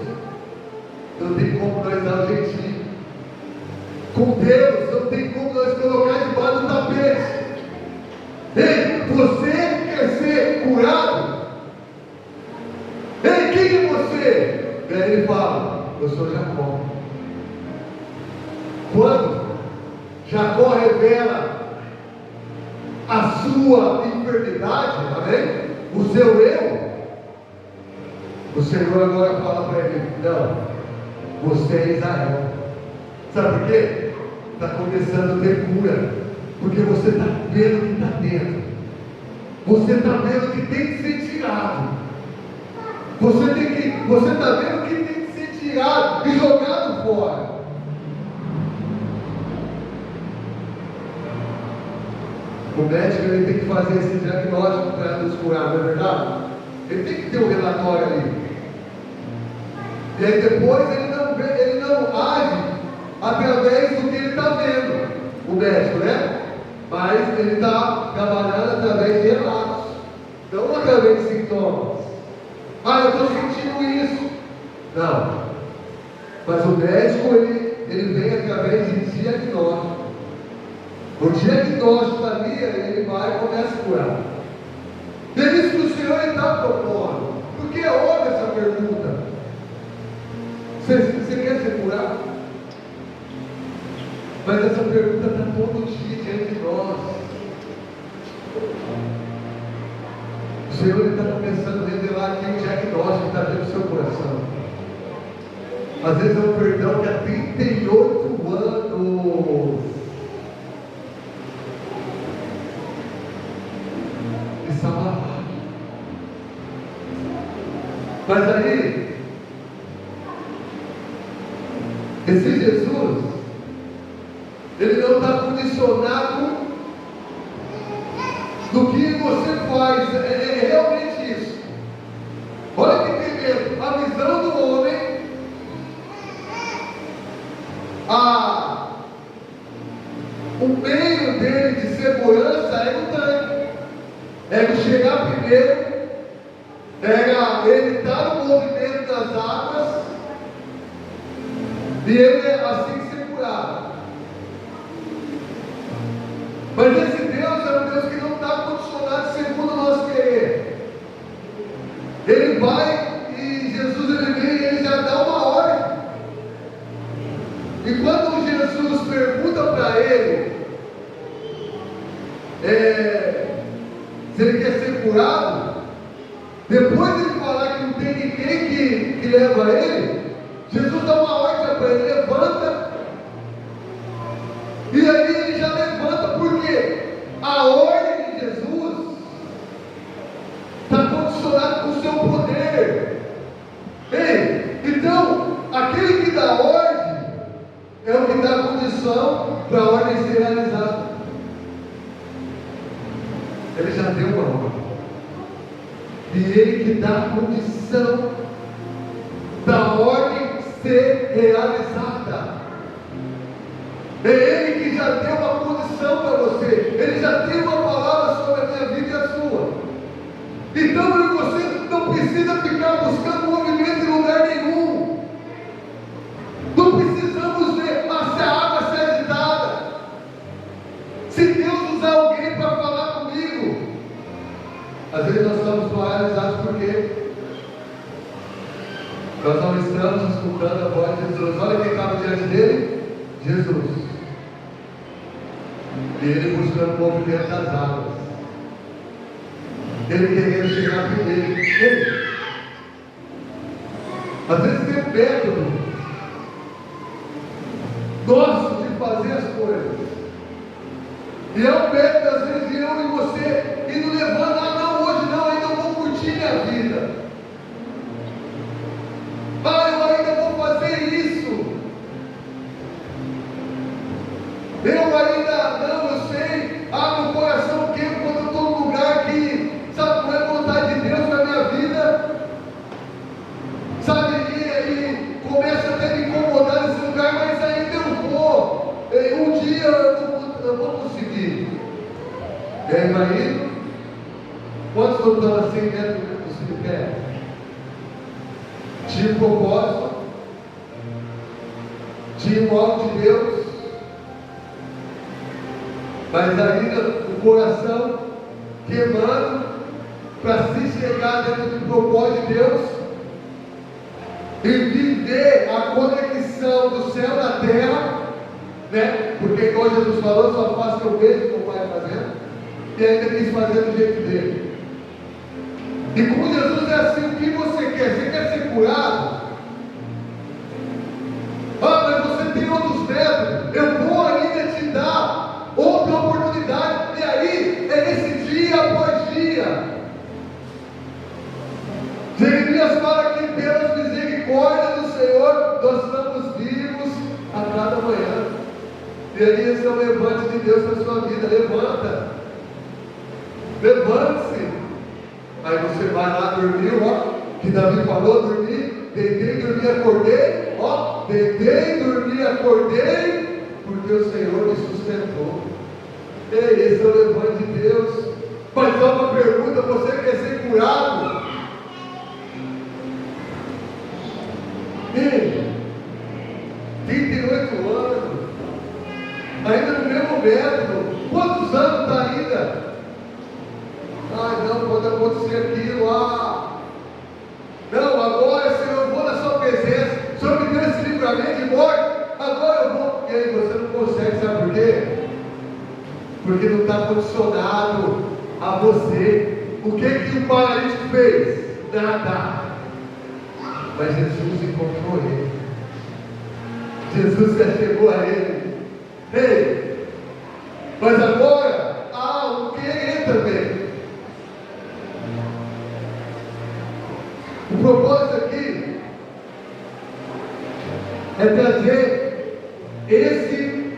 não tem como nós dar um jeitinho. Com Deus não tem como nós colocar debaixo do tapete. Ei, você quer ser curado? Ei, quem é você? Daí ele fala: eu sou Jacó. Quando Jacó revela a sua enfermidade, amém? O seu eu, o Senhor agora fala para ele: não, você é Israel. Sabe por quê? Está começando a ter cura, porque você está vendo o que está dentro, você está vendo que tem que ser tirado, você está vendo que tem que ser tirado e jogado fora. O médico ele tem que fazer esse diagnóstico para nos curar, não é verdade? Ele tem que ter um relatório ali. E aí depois ele não age através do que ele está vendo, o médico, né? Mas ele está trabalhando através de relatos, não através de sintomas. Ah, eu estou sentindo isso. Não. Mas o médico ele vem através de diagnóstico. O diagnóstico ali, ele vai e começa a curar. Por isso que o Senhor está propondo. Porque olha essa pergunta: você quer ser curado? Mas essa pergunta está todo dia diante de nós. O Senhor está começando a revelar aqui o diagnóstico que está dentro do seu coração. Às vezes é um perdão que há 38 anos estava lá. Mas aí, esse Jesus, ele não está condicionado do que você faz, é realmente isso. Olha que tremendo, a visão do homem, o meio dele de segurança é no tanque, é chegar primeiro, ele está no movimento das águas, e ele é assim ser curado. Mas esse Deus é um Deus que não está condicionado segundo o nosso querer. Ele vai e Jesus ele vem e ele já dá uma ordem. E quando Jesus pergunta para ele se ele quer ser curado, depois de ele falar que não tem ninguém que leva ele, Jesus dá uma ordem para ele: levanta. E aí ele já levanta, porque a ordem de Jesus está condicionada com o seu poder. Ei, então aquele que dá ordem é o que dá a condição para a ordem ser realizada. Ele já deu uma ordem, e ele que dá a condição da ordem ser realizada. É Ele que já deu uma condição para você. Ele já tem uma palavra sobre a minha vida e a sua. Então você não precisa ficar buscando movimento em lugar nenhum. Não precisamos ver se a água se agitar. vezes nós estamos paralisados porque nós não estamos escutando a voz de Jesus. Olha quem estava diante dele: Jesus. E ele buscando o movimento das águas. Ele querendo chegar primeiro. Ele. Às vezes tem um método nosso de fazer as coisas. E é um método, às vezes, de eu e você indo levando: ah, não, hoje não, ainda vou curtir minha vida. Ah, eu ainda vou fazer isso. Eu ainda não, eu sei. Ah, meu coração queima quando eu estou num lugar que, sabe, não é vontade de Deus na minha vida. Sabe, e começa até a me incomodar nesse lugar, mas ainda eu vou. Um dia eu vou conseguir. E aí vai indo. Quantos não estão assim dentro do cemitério? Tinha um propósito, tinha um algo de Deus, mas ainda o coração queimando para se chegar dentro do propósito de Deus e viver a conexão do céu na terra, né? Porque igual Jesus falou, só faço o que eu vejo o meu Pai fazendo, e ainda quis fazer do jeito dele. E com Jesus é assim: o que você quer? Você quer ser curado? Ah, mas você tem outros métodos. Eu vou ainda te dar outra oportunidade. E aí, é esse dia após dia. Jeremias fala que pelas misericórdias do Senhor nós estamos vivos a cada manhã. E aí esse é o levante de Deus na sua vida. Levanta. Levante-se. Aí você vai lá, dormiu, ó, que Davi falou: dormi, deitei, dormi, acordei, ó, deitei, dormi, acordei, porque o Senhor me sustentou. Ei, esse é o levante de Deus. Mas só uma pergunta: você quer ser curado? Ei, 38 anos, ainda no mesmo método. Quantos anos está ainda? Ah, não, pode acontecer aquilo, não, agora, Senhor, eu vou na sua presença, o Senhor me deu esse livramento de morte, agora eu vou. E aí você não consegue, sabe por quê? Porque não está condicionado a você. O que o paralítico fez? Nada. Mas Jesus encontrou ele. Jesus já chegou a ele. Ei, mas agora há o querer também. O propósito aqui é trazer esse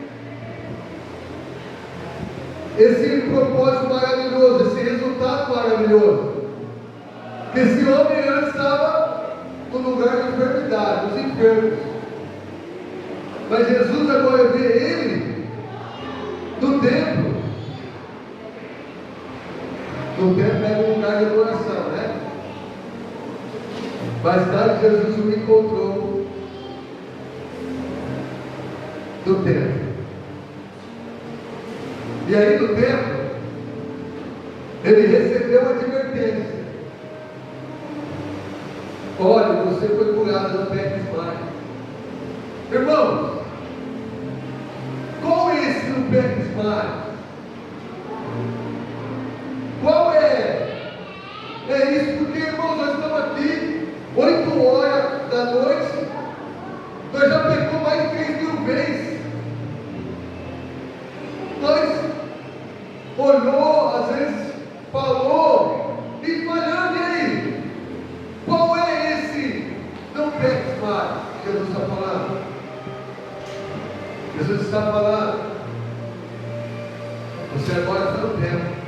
propósito maravilhoso, esse resultado maravilhoso. Que esse homem antes estava no lugar de enfermidade, nos enfermos. Mas Jesus agora vê ele no templo. No templo é um lugar de adoração, né? Mais tarde Jesus o encontrou no templo. E aí no templo ele recebeu uma advertência: olha, você foi curado do pé desmaio. Irmãos, qual é esse do pé desmaio? Qual é? É isso, porque, irmãos, nós estamos aqui 8 horas da noite, nós já pecou mais de 3.000 vezes. Nós olhou, às vezes falou e falhando. E aí? Qual é esse não peques mais que Jesus está falando? Jesus está falando: você agora está no tempo.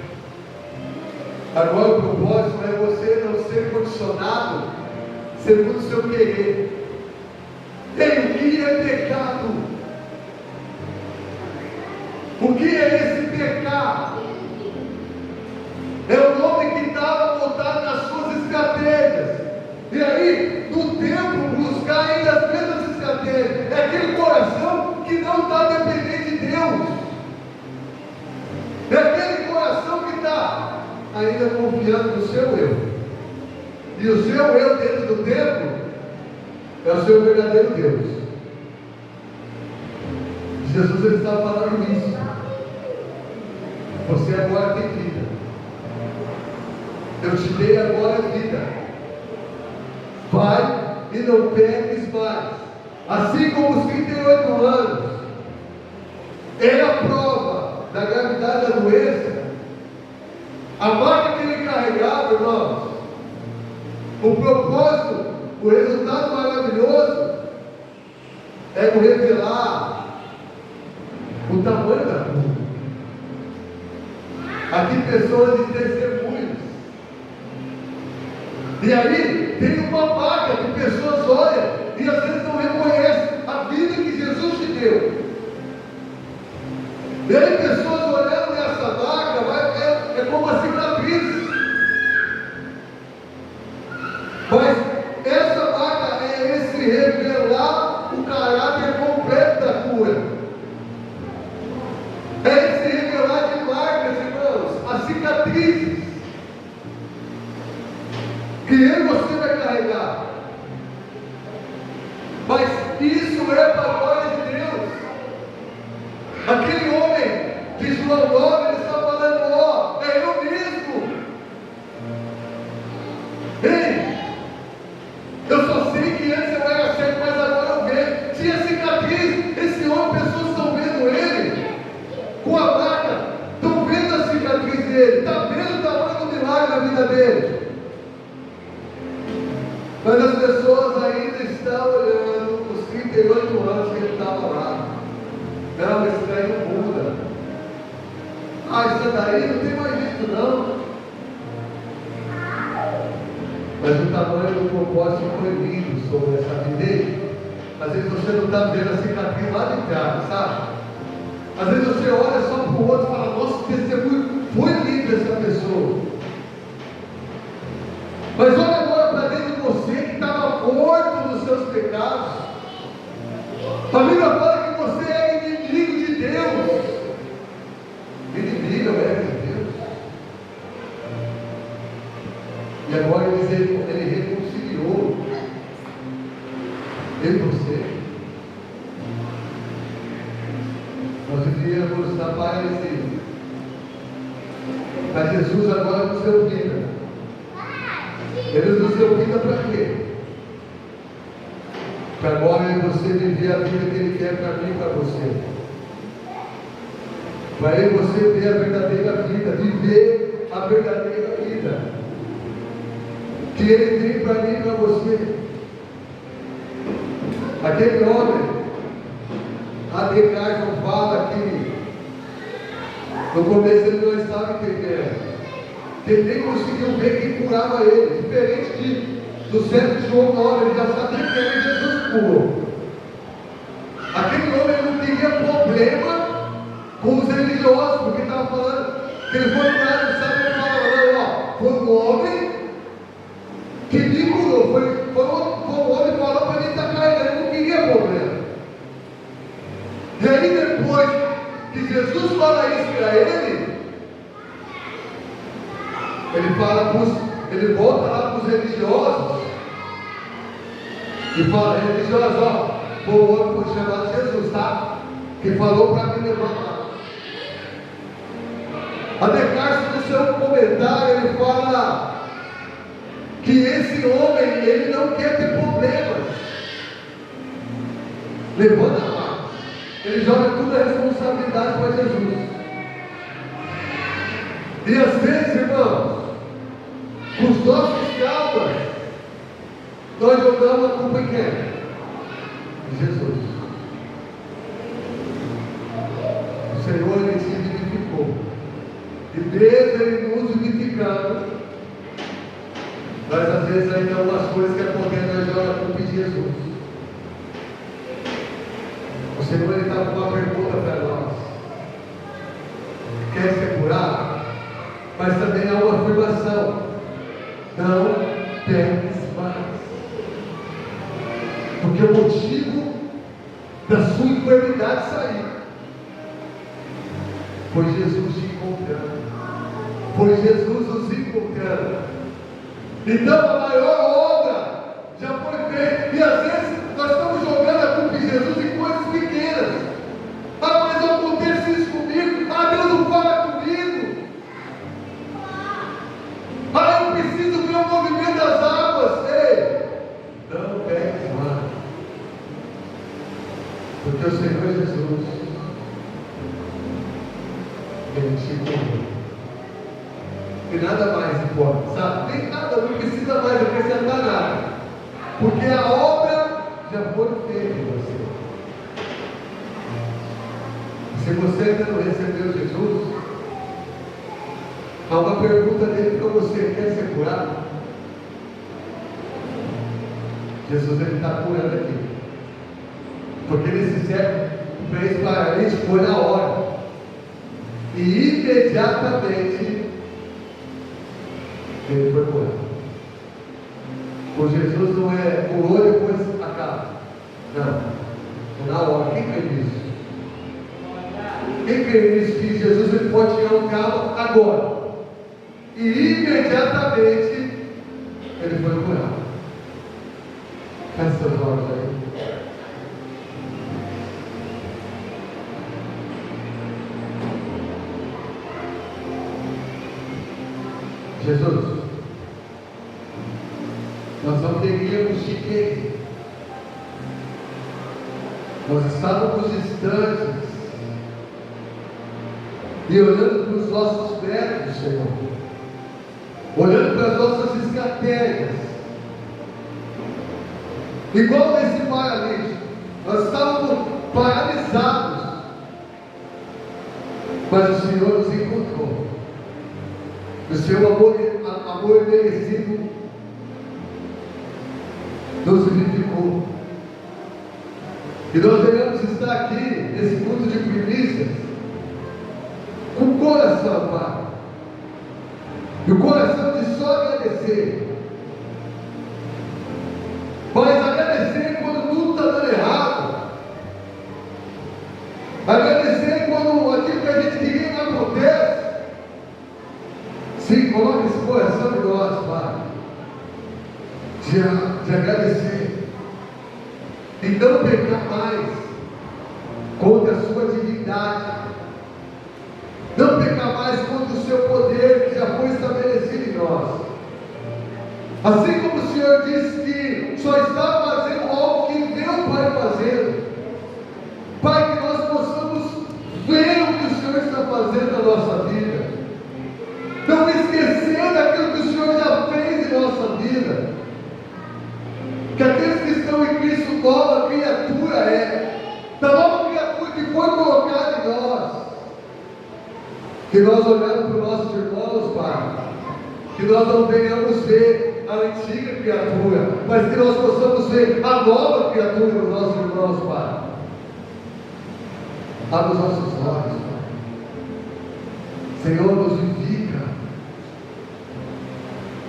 Agora o propósito é você não ser condicionado segundo o seu querer. Ei, o que é pecado? O que é esse pecado? É o nome que estava montado nas suas estratégias. E aí, no tempo, buscar ainda as mesmas estratégias. É aquele coração que não está dependente de Deus. É aquele coração que está ainda confiando no seu eu. E o seu eu dentro do templo é o seu verdadeiro Deus. Jesus ele está falando isso. Você agora tem vida. Eu te dei agora vida. Vai e não peques mais. Assim como os 38 anos é a prova da gravidade da doença, a marca que ele carregava, irmãos, o propósito, o resultado maravilhoso é o revelar o tamanho da cura. Aqui pessoas de testemunhos. E aí tem uma marca que pessoas olham e às vezes não reconhecem a vida que Jesus te deu. E aí pessoas olhando essa marca, é como uma cicatriz. Mas essa marca é esse revelar o caráter completo da cura. É esse revelar de marcas, irmãos, as cicatrizes que eu e você vai carregar. Mas isso é para a glória de Deus. Aquele homem de João 9, ele está falando, ó, é eu mesmo. Ei, eu só sei que antes eu era cego, mas agora eu vejo. Tinha cicatriz, esse homem, pessoas estão vendo ele com a marca, estão vendo a cicatriz dele, está vendo o tamanho do milagre na vida dele. Mas as pessoas ainda estão olhando os 38 anos que ele estava lá. Não, esse daí não muda. Ah, isso daí não tem mais jeito não. Mas o tamanho do propósito foi lindo sobre essa vida. Às vezes você não está vendo a cicatriz lá de trás, sabe? Às vezes você olha só para o outro e fala, nossa, que testemunho, foi lindo essa pessoa. Mas olha agora para dentro de você que estava morto nos seus pecados. A Bíblia fala que você é inimigo de Deus. Inimigo é de Deus. E agora ele reconciliou eu e você. Nós vivíamos na paralisia. Mas Jesus agora nos deu vida. Ele nos deu vida para quê? Para agora eu e você viver a vida que Ele quer para mim e para você. Para eu e você ter a verdadeira vida, viver a verdadeira vida que Ele tem para mim e para você. Aquele homem, A.D. Carson fala que no começo ele não estava entendendo. Ele nem conseguiu ver quem curava ele. Diferente do servo de João 9, ele já sabia que ele Jesus curou. Aquele homem não teria problema com os religiosos, porque estava falando que ele foi curado, sabe? Ele falava, foi um homem que me curou. Foi um homem que falou para ele estar carregando, ele não queria problema. E aí depois que Jesus fala isso para ele volta lá para os religiosos e fala, religiosos, ó, foi o homem que foi chamado Jesus, tá? Que falou para mim levantar. A Descartes, no seu comentário, ele fala que esse homem, ele não quer ter problemas. Levanta lá. Ele joga toda a responsabilidade para Jesus. E às vezes, irmãos, com os nossos traumas, nós jogamos a culpa em quem? Em Jesus. O Senhor, Ele se vivificou. E mesmo Ele nos vivificando, mas às vezes ainda algumas coisas que acontecem, nós jogamos a culpa em Jesus. O Senhor, Ele está com uma pergunta para nós. Quer ser curado? Mas também há uma afirmação. Não peques mais. Porque o motivo da sua enfermidade sair foi Jesus te encontrando. Foi Jesus nos encontrando. Então a maior obra já foi feita. E às vezes nós estamos jogando a culpa em Jesus em coisas pequenas. Ah, mas não acontece isso comigo. Ah, Deus não fala comigo. Ah, eu preciso ver o movimento das águas. Ei, não pegue mais. Porque o Senhor Jesus, Ele te encontrou. E nada mais importa, sabe? Nem nada, não precisa mais acrescentar nada. Porque a obra já foi feita em você. Se você ainda não recebeu Jesus, há uma pergunta dele para você: quer ser curado? Jesus, Ele está curando aqui. Porque nesse século, fez paralítico foi na hora. E imediatamente ele foi curado. O Jesus não é curou e depois acaba. Não. É na hora. Quem crê nisso? Quem crê nisso que Jesus ele pode chegar no carro agora? E imediatamente ele foi curado. Feche seus olhos aí. Jesus, nós não teríamos de quê? Nós estávamos distantes e olhando para os nossos métodos, Senhor, olhando para as nossas estratégias, igual nesse paralítico, nós estávamos paralisados, mas o Senhor nos encontrou. O seu amor merecido nos vivificou. E nós devemos estar aqui, nesse culto de primícias, com o coração, Pai. E o coração de só agradecer. Mas agradecer quando tudo está dando errado. Agradecer quando aquilo que a gente queria não acontece. Sim, coloque esse coração em nós, Pai, de agradecer, e não pecar mais contra a sua divindade, não pecar mais contra o seu poder que já foi estabelecido em nós. Assim como o Senhor disse que só está fazendo algo que vê o Pai fazendo, Pai, que nós possamos ver o que o Senhor está fazendo na nossa vida. Não esquecer daquilo que o Senhor já fez em nossa vida. Que aqueles que estão em Cristo, nova criatura é. Da nova criatura que foi colocada em nós. Que nós olhando para os nossos irmãos, Pai, que nós não venhamos ver a antiga criatura, mas que nós possamos ver a nova criatura nos nossos irmãos, Pai. Abre os nossos olhos, Pai. Senhor, nos vivifica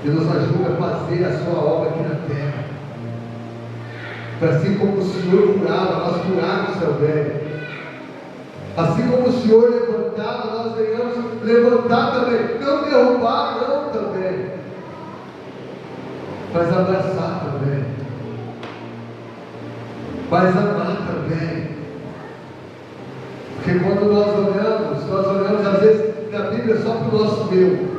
e nos ajuda a fazer a sua obra aqui na terra. Para assim como o Senhor curava, nós curamos também. Assim como o Senhor levantava, nós venhamos levantar também. Não derrubar, não também. Mas abraçar também. Mas amar também. Porque quando nós olhamos às vezes na Bíblia só para o nosso eu.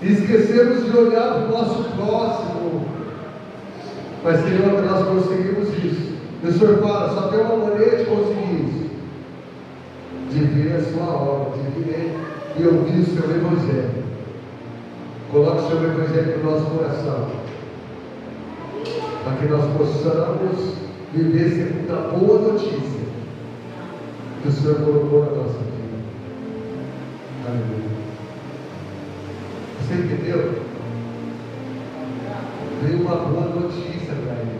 E esquecemos de olhar para o nosso próximo. Mas Senhor, nós conseguimos isso. E o Senhor fala, só tem uma maneira de conseguir isso. De ver a sua obra, de ver e ouvir o seu Evangelho. Coloque o seu Evangelho no nosso coração. Para que nós possamos viver segundo a boa notícia que o Senhor colocou na nossa vida. Aleluia. Você entendeu? Veio uma boa notícia para ele.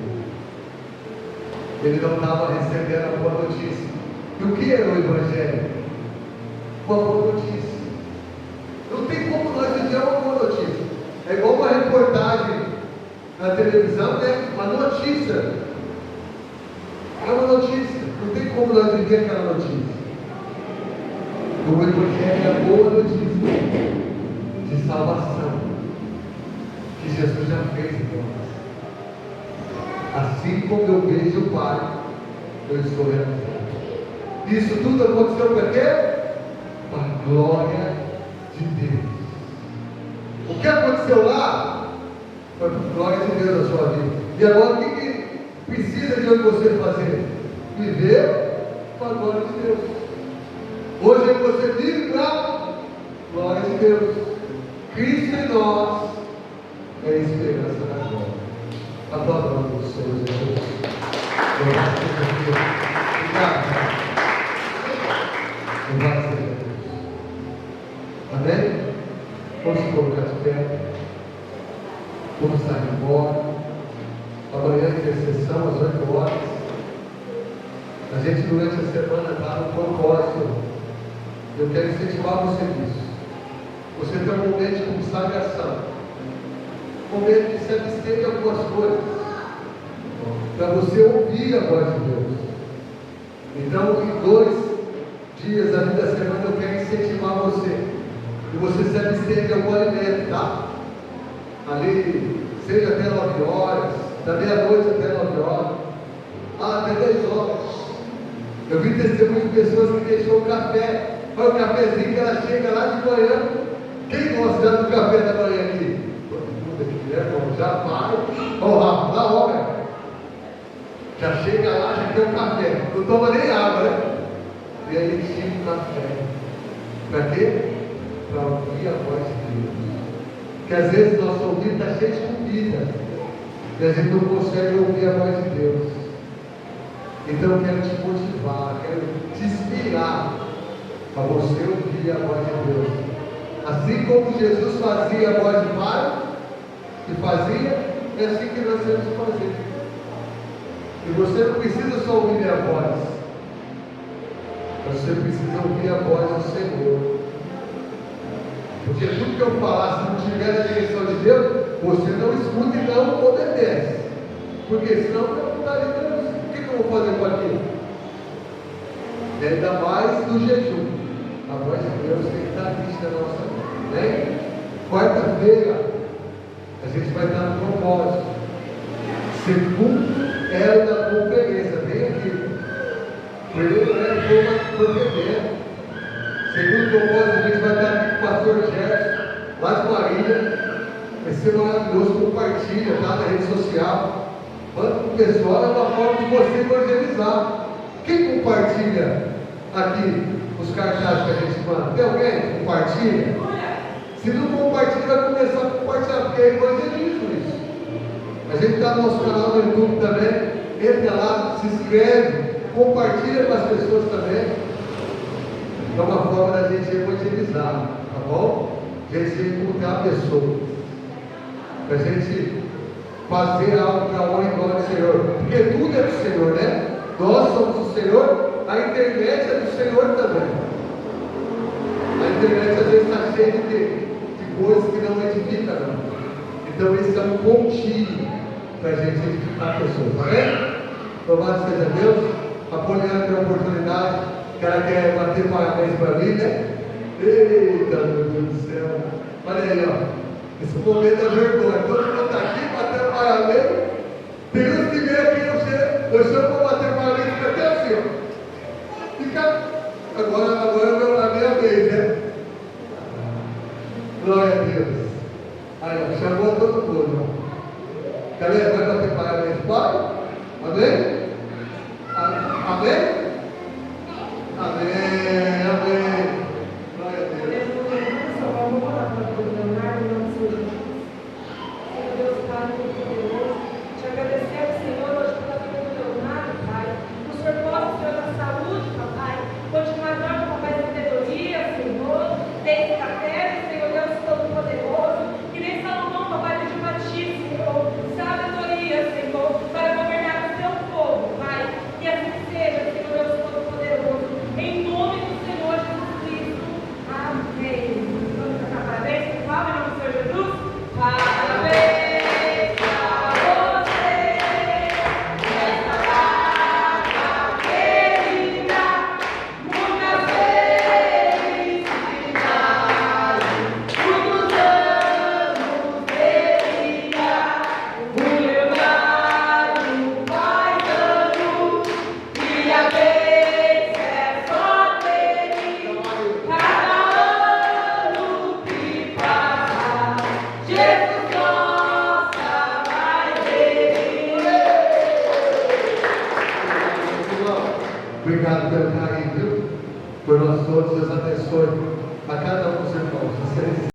Ele não estava recebendo a boa notícia. E o que é o Evangelho? Uma boa notícia. Não tem como nós dizer uma boa notícia. É igual uma reportagem na televisão, né? Uma notícia. É uma notícia. Não tem como nós viver aquela notícia. O Evangelho é a boa notícia. de salvação que Jesus já fez em nós. Assim como eu vejo o Pai, eu estou realizando. Isso tudo aconteceu para quê? Para a glória de Deus. O que aconteceu lá foi para a glória de Deus na sua vida. E agora o que precisa de você fazer? Viver para a glória de Deus. Hoje você vive para a glória de Deus. Cristo em nós é a esperança da glória. Adorando o Senhor Jesus. Louvado seja Deus. Obrigado, Pai. Louvado seja Deus. Amém? Vamos se colocar de pé. Vamos sair embora. Amanhã é intercessão às 8 horas. A gente durante a semana está no propósito. Eu quero incentivar você nisso. Você tem um momento de consagração. Momento de se abster de algumas coisas, para você ouvir a voz de Deus. Então, em 2 dias ali da semana, eu quero incentivar você, e você se abster de algum alimento, tá? Ali, seja até 9 horas, da meia-noite até 9 horas, até 10 horas. Eu vi testemunho de pessoas que deixou o café, olha o cafezinho que ela chega lá de manhã. Quem gosta do café da manhã aqui? Já vai, Rafa, na hora, já chega lá, já quer um café, não toma nem água, né? E aí ele tira o café, para quê? Para ouvir a voz de Deus. Porque às vezes nosso ouvido está cheio de comida, e a gente não consegue ouvir a voz de Deus. Então eu quero te motivar, quero te inspirar a você ouvir a voz de Deus. Assim como Jesus fazia a voz do Pai, que fazia, é assim que nós temos que fazer. E você não precisa só ouvir minha voz, você precisa ouvir a voz do Senhor. Porque tudo que eu falar, se não estiver na direção de Deus, você não escuta e não obedece. Porque senão eu não estaria Deus. O que eu vou fazer com aquilo? E ainda mais no jejum. A voz de Deus tem que estar vista na nossa vida. Né? Quarta-feira a gente vai estar no propósito. Segundo era da conferência, bem aqui. Primeiro era foi bebendo. Segundo propósito, a gente vai estar aqui com o pastor Gerson, lá de Marília. Vai ser maravilhoso. Compartilha, tá? Na rede social. Manda para o pessoal, é uma forma de você evangelizar. Quem compartilha aqui os cartazes que a gente manda? Tem alguém que compartilha? Se não compartilha, vai começar a compartilhar, porque é evangelismo isso. A gente está no nosso canal no YouTube também. Entra lá, se inscreve, compartilha com as pessoas também. É uma forma da gente evangelizar, tá bom? A gente encontrar pessoas. Para a gente fazer algo para a honra e glória do Senhor. Porque tudo é do Senhor, né? Nós somos do Senhor, a internet é do Senhor também. A internet às vezes está cheia de coisas que não edificam, não. Então esse é um pontinho para a gente edificar pessoas, tá vendo? Louvado seja Deus. A Poliana tem a oportunidade, que ela quer bater parabéns para mim, né? Eita, meu Deus do céu. Olha aí, ó. Esse momento é vergonha. Todo mundo está aqui batendo parabéns. Tem uns que vem aqui, eu chamo para bater parabéns, fica até assim, ó. Fica. Agora é a minha vez, né? Glória a Deus. Aí, ó, chamou todo mundo. Cadê? Vai bater parabéns, Pai? Amém? Amém? Amém, amém. Glória a Deus. Deus Pai, Deus, te agradecemos, Senhor, hoje pela vida do Leonardo, Pai. O Senhor possa, Senhor, na saúde, Papai, continuar dando, Papai, sabedoria, Senhor, desde a terra, Senhor Deus Todo-Poderoso, que nem Salomão, Papai, pediu a Ti, Senhor, sabedoria, Senhor, para governar o Teu povo. Obrigado pelo carinho, viu? Por nós todos. Deus abençoe a cada um dos irmãos.